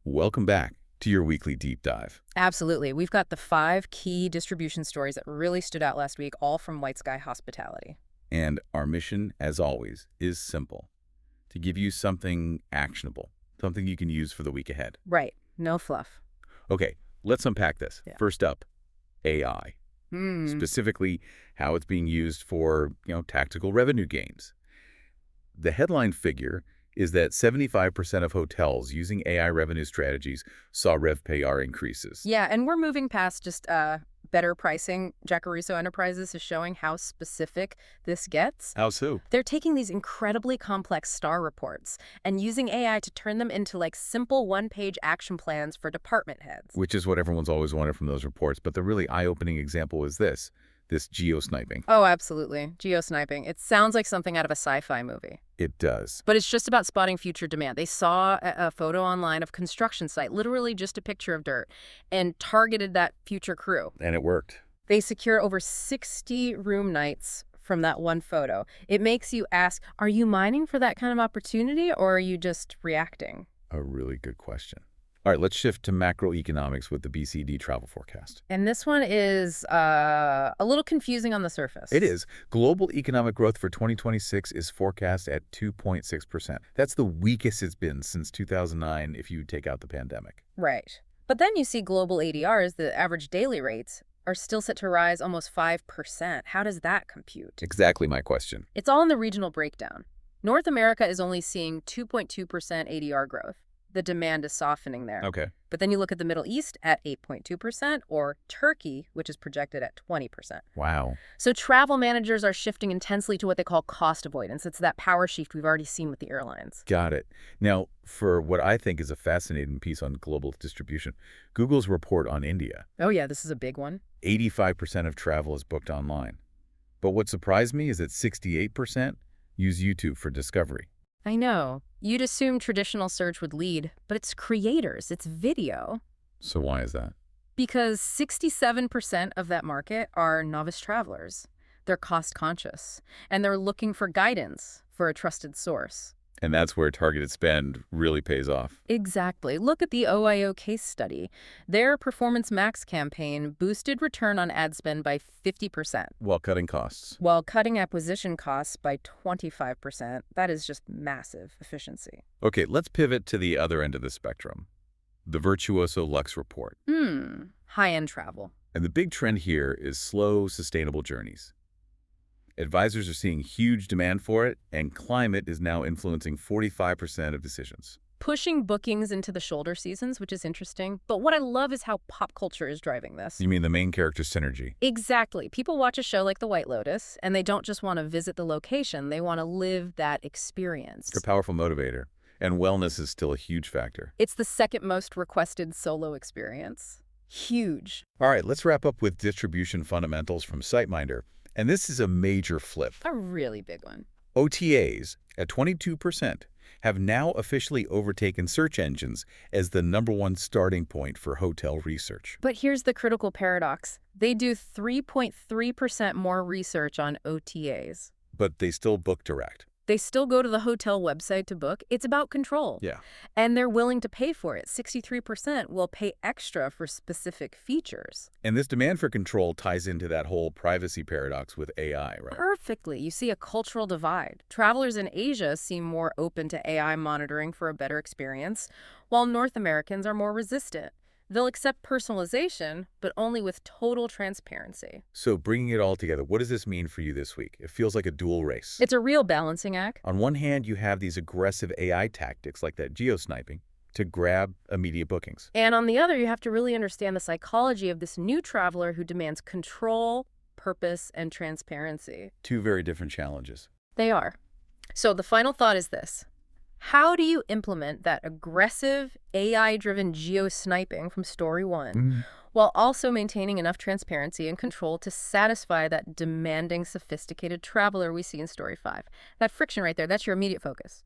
Welcome back to your weekly deep dive. Absolutely. We've got the 5 key distribution stories that really stood out last week, all from White Sky Hospitality. And our mission, as always, is simple: to give you something actionable, something you can use for the week ahead. Right. No fluff. Okay, let's unpack this. Yeah. First up, AI. Specifically, how it's being used for, tactical revenue gains. The headline figure is that 75% of hotels using AI revenue strategies saw RevPAR increases. Yeah, and we're moving past just better pricing. Jacaruso Enterprises is showing how specific this gets. How so? They're taking these incredibly complex star reports and using AI to turn them into like simple one-page action plans for department heads. Which is what everyone's always wanted from those reports. But the really eye-opening example is this geo-sniping. Oh, absolutely. Geo-sniping. It sounds like something out of a sci-fi movie. It does. But it's just about spotting future demand. They saw a photo online of a construction site, literally just a picture of dirt, and targeted that future crew. And it worked. They secure over 60 room nights from that one photo. It makes you ask, are you mining for that kind of opportunity, or are you just reacting? A really good question. All right, let's shift to macroeconomics with the BCD Travel forecast. And this one is a little confusing on the surface. It is. Global economic growth for 2026 is forecast at 2.6%. That's the weakest it's been since 2009 if you take out the pandemic. Right. But then you see global ADRs, the average daily rates, are still set to rise almost 5%. How does that compute? Exactly my question. It's all in the regional breakdown. North America is only seeing 2.2% ADR growth. The demand is softening there. Okay. But then you look at the Middle East at 8.2%, or Turkey, which is projected at 20%. Wow. So travel managers are shifting intensely to what they call cost avoidance. It's that power shift we've already seen with the airlines. Got it. Now, for what I think is a fascinating piece on global distribution, Google's report on India. Oh yeah, this is a big one. 85% of travel is booked online. But what surprised me is that 68% use YouTube for discovery. I know. You'd assume traditional search would lead, but it's creators, it's video. So why is that? Because 67% of that market are novice travelers. They're cost conscious, and they're looking for guidance for a trusted source. And that's where targeted spend really pays off. Exactly. Look at the OIO case study. Their Performance Max campaign boosted return on ad spend by 50%. While cutting costs. While cutting acquisition costs by 25%. That is just massive efficiency. Okay, let's pivot to the other end of the spectrum. The Virtuoso Lux report. High-end travel. And the big trend here is slow, sustainable journeys. Advisors are seeing huge demand for it, and climate is now influencing 45% of decisions. Pushing bookings into the shoulder seasons, which is interesting. But what I love is how pop culture is driving this. You mean the main character synergy? Exactly. People watch a show like The White Lotus, and they don't just want to visit the location. They want to live that experience. It's a powerful motivator. And wellness is still a huge factor. It's the second most requested solo experience. Huge. All right, let's wrap up with distribution fundamentals from SiteMinder. And this is a major flip. A really big one. OTAs, at 22%, have now officially overtaken search engines as the #1 starting point for hotel research. But here's the critical paradox. They do 3.3% more research on OTAs. But they still book direct. They still go to the hotel website to book. It's about control. Yeah. And they're willing to pay for it. 63% will pay extra for specific features. And this demand for control ties into that whole privacy paradox with AI, right? Perfectly. You see a cultural divide. Travelers in Asia seem more open to AI monitoring for a better experience, while North Americans are more resistant. They'll accept personalization, but only with total transparency. So bringing it all together, what does this mean for you this week? It feels like a dual race. It's a real balancing act. On one hand, you have these aggressive AI tactics like that geo-sniping to grab immediate bookings. And on the other, you have to really understand the psychology of this new traveler who demands control, purpose, and transparency. Two very different challenges. They are. So the final thought is this. How do you implement that aggressive AI-driven geo-sniping from story one while also maintaining enough transparency and control to satisfy that demanding, sophisticated traveler we see in story 5? That friction right there, that's your immediate focus.